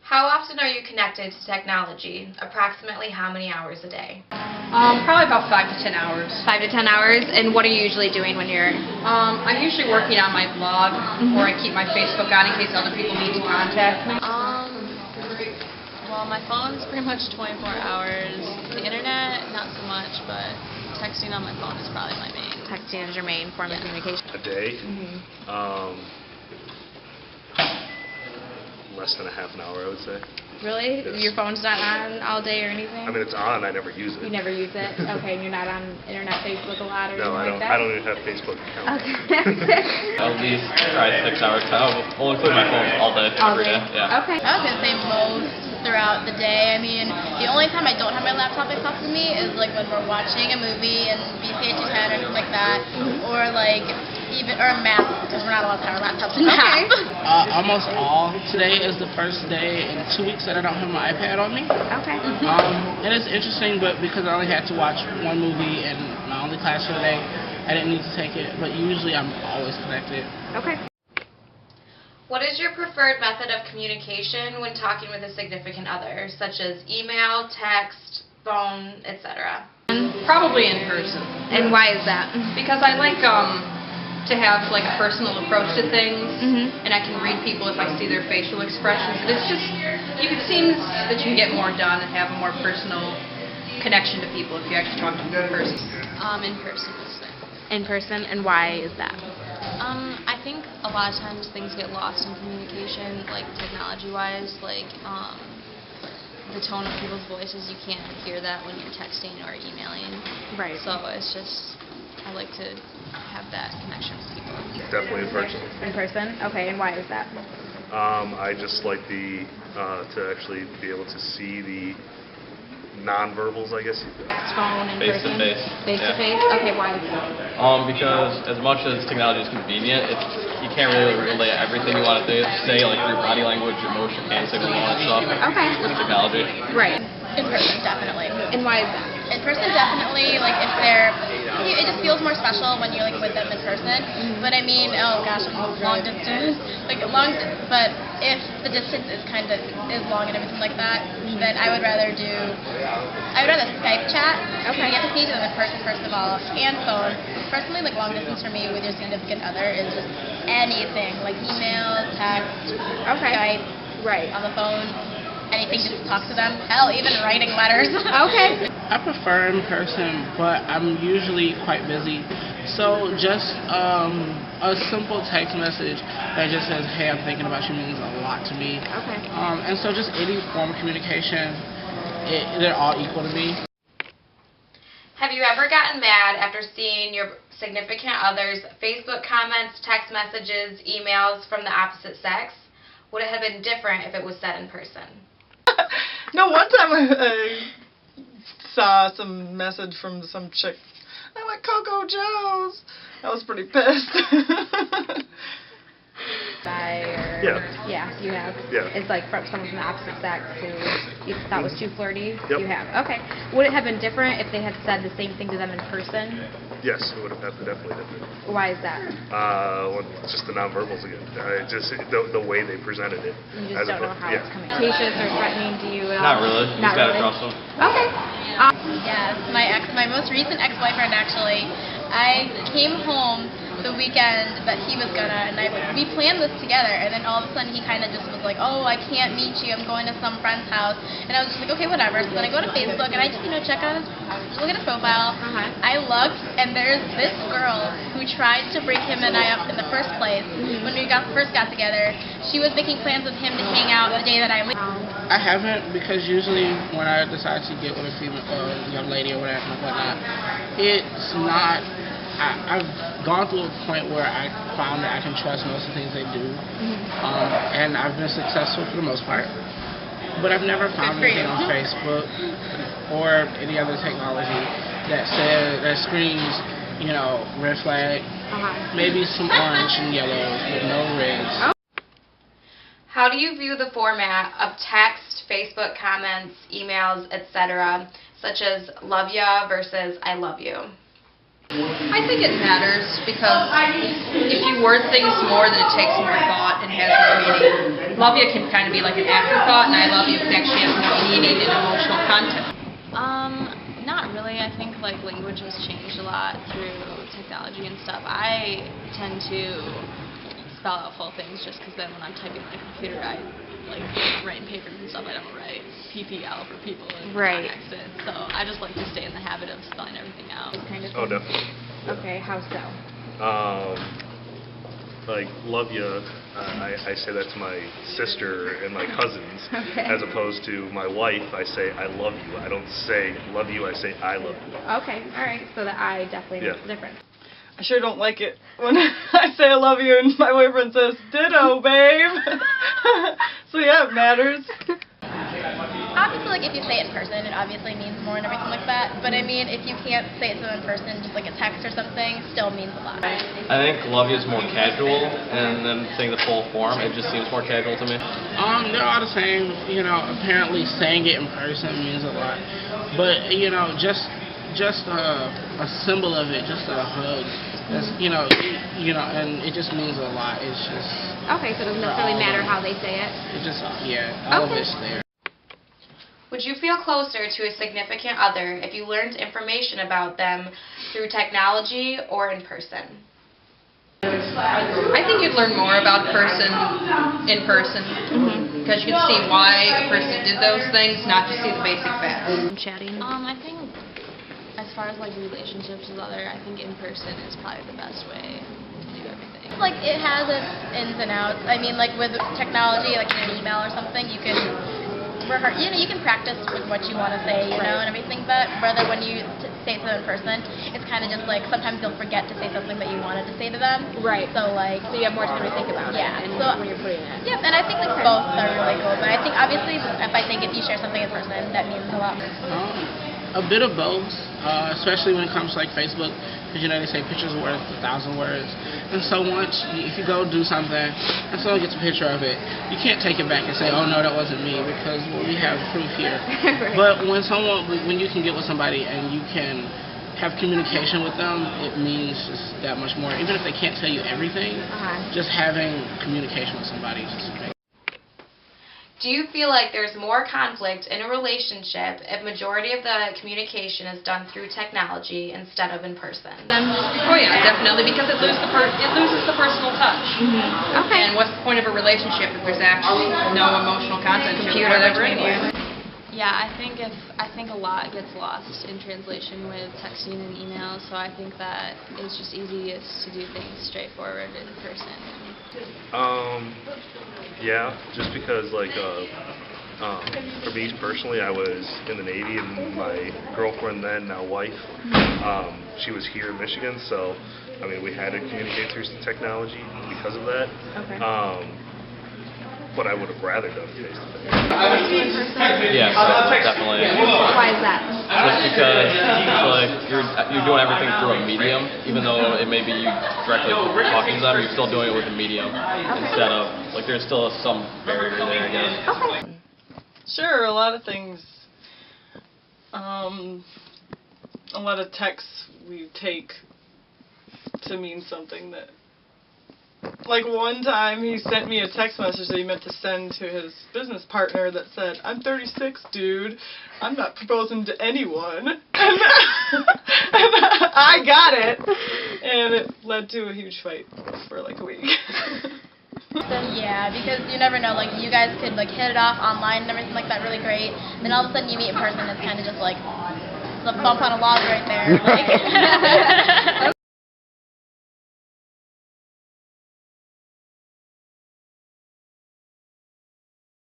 How often are you connected to technology? Approximately how many hours a day? Probably about 5 to 10 hours. 5 to 10 hours? And what are you usually doing when you're... I'm usually working on my blog, or I keep my Facebook on in case other people need to contact me. Well, my phone's pretty much 24 hours. The internet, not so much, but texting on my phone is probably my main. Texting is your main form of communication? A day? Less than a half an hour, I would say. Really? Yes. Your phone's not on all day or anything? I mean, it's on. I never use it. You never use it? Okay, and you're not on internet, Facebook a lot or No, anything like I that? don't even have Facebook account. Okay. At least try 6 hours. I'll include my phone all day, every day. Yeah. Okay. I was going to say most throughout the day. I mean, the only time I don't have my laptop next to me is like when we're watching a movie and VCA 210 or anything like that, or like or math, because we're not allowed to have our laptops in math. Almost all. Today is the first day in 2 weeks that I don't have my iPad on me. Okay. And it's interesting, but because I only had to watch one movie and my only class for the day, I didn't need to take it. But usually I'm always connected. Okay. What is your preferred method of communication when talking with a significant other, such as email, text, phone, etc.? Probably in person. And why is that? Because I like to have like a personal approach to things, and I can read people if I see their facial expressions. It's just, it seems that you can get more done and have a more personal connection to people if you actually talk to them in person. In person. In person, and why is that? I think a lot of times things get lost in communication, like technology-wise, like the tone of people's voices, you can't hear that when you're texting or emailing. Right. So it's just, I like to have that connection with people. Definitely in person. In person? Okay, and why is that? I just like to actually be able to see the non-verbals, I guess. Phone in Face to person? face. Face to face? Okay, why is that? Because as much as technology is convenient, you can't really relay everything you want to say, like your body language, emotion, hand signals, all that stuff. Okay. With technology. Right. In person, definitely. And why is that? In person, definitely, like if they're, it just feels more special when you're like with them in person. But I mean, oh gosh, I'm long distance, but if the distance is is long and everything like that, then I would rather Skype chat. Okay. You get to see them in person first of all, and phone. Personally, like long distance for me with your significant other is just anything, like email, text, Skype, Right. on the phone. Anything, just talk to them. Hell, even writing letters. Okay. I prefer in person, but I'm usually quite busy. So just a simple text message that just says, "Hey, I'm thinking about you," means a lot to me. Okay. And so just any form of communication, they're all equal to me. Have you ever gotten mad after seeing your significant other's Facebook comments, text messages, emails from the opposite sex? Would it have been different if it was said in person? No, one time I saw some message from some chick. I'm like, Coco Joe's. I was pretty pissed. Yeah, you have. Yeah. It's like from someone from the opposite sex who you thought was too flirty. Yep. You have. Okay. Would it have been different if they had said the same thing to them in person? Yes, it would have definitely different. Why is that? Well, just the non-verbals again. Just the way they presented it. You just don't know how yeah. it's coming. Flirtatious or threatening to you at all? Not really. You Not just gotta really. trust them. Okay. Yes, my most recent ex-boyfriend actually. I came home the weekend that he was gonna, and we planned this together, and then all of a sudden he kind of just was like, "Oh, I can't meet you. I'm going to some friend's house," and I was just like, "Okay, whatever." So then I go to Facebook and I just check out look at his profile. I looked, and there's this girl who tried to bring him and I up in the first place when we first got together. She was making plans with him to hang out the day that I leave. I haven't, because usually when I decide to get with a female young lady or whatnot, it's not. I've gone through a point where I found that I can trust most of the things they do, and I've been successful for the most part. But I've never found anything on Facebook or any other technology that screams, red flag, maybe some orange and yellows, but no reds. How do you view the format of text, Facebook comments, emails, etc., such as "love ya" versus "I love you"? I think it matters because if you word things more, then it takes more thought and has more meaning. love you can kind of be like an afterthought, and I love you can actually have more meaning and emotional content. Not really. I think like language has changed a lot through technology and stuff. I tend to spell out full things just because then when I'm typing on a computer, I like writing papers and stuff. I don't write PPL for people and accent. So I just like to stay in the habit of spelling everything out. Kind of Oh, thing. definitely. Okay, how so? Like, love you, I say that to my sister and my cousins, Okay. as opposed to my wife, I say I love you. I don't say love you, I say I love you. Okay, all right. So the I definitely makes a difference. I sure don't like it when I say I love you and my boyfriend says, ditto, babe. So yeah, it matters. Obviously, like if you say it in person, it obviously means more and everything like that. But I mean, if you can't say it to them in person, just like a text or something, still means a lot. I think love you is more casual, and then saying the full form, it just seems more casual to me. They're all the same. You know, apparently saying it in person means a lot, but you know, just a symbol of it, just a hug. That's, you know, and it just means a lot. It's just Okay, so it doesn't necessarily matter how they say it. it just all of it's there. Would you feel closer to a significant other if you learned information about them through technology or in person? I think you'd learn more about a person in person because you can see why a person did those things, not just see the basic facts. Chatting. I think as far as like relationships with other, I think in person is probably the best way to do everything. Like it has its ins and outs. I mean, like with technology, like in an email or something, you can you can practice with what you want to say, you know, and everything. But rather when you say it to them in person, it's kind of just like sometimes you'll forget to say something that you wanted to say to them. Right. So like. So you have more time to think about it. And So when you're putting it. Yep, and I think like both are really cool. But I think obviously if you share something in person, that means a lot more. A bit of both, especially when it comes to like Facebook, because you know they say pictures are worth 1,000 words. And so if you go do something and someone gets a picture of it, you can't take it back and say, oh no, that wasn't me, because we have proof here. Right. But when you can get with somebody and you can have communication with them, it means just that much more. Even if they can't tell you everything, just having communication with somebody is just amazing. Do you feel like there's more conflict in a relationship if majority of the communication is done through technology instead of in person? Oh yeah, definitely, because it loses the personal touch. Okay. And what's the point of a relationship if there's actually no emotional content to it, whatever anyway? Yeah, I think a lot gets lost in translation with texting and email, so I think that it's just easiest to do things straightforward in person. Yeah, just because like for me personally, I was in the Navy, and my girlfriend then, now wife, she was here in Michigan, so I mean we had to communicate through technology because of that. Okay. But I would have rather done face to face. Yeah, so definitely. Why is that? Just because it's like you're doing everything through a medium, even though it may be you directly talking to them, you're still doing it with a medium instead of like there's still some barrier there, I guess. Okay. Sure, a lot of things. A lot of texts we take to mean something that. Like one time he sent me a text message that he meant to send to his business partner that said, I'm 36, dude. I'm not proposing to anyone. And I got it. And it led to a huge fight for like a week. Yeah, because you never know, like you guys could like hit it off online and everything like that really great. Then all of a sudden you meet in person, it's kind of just like the bump on a log right there. Like,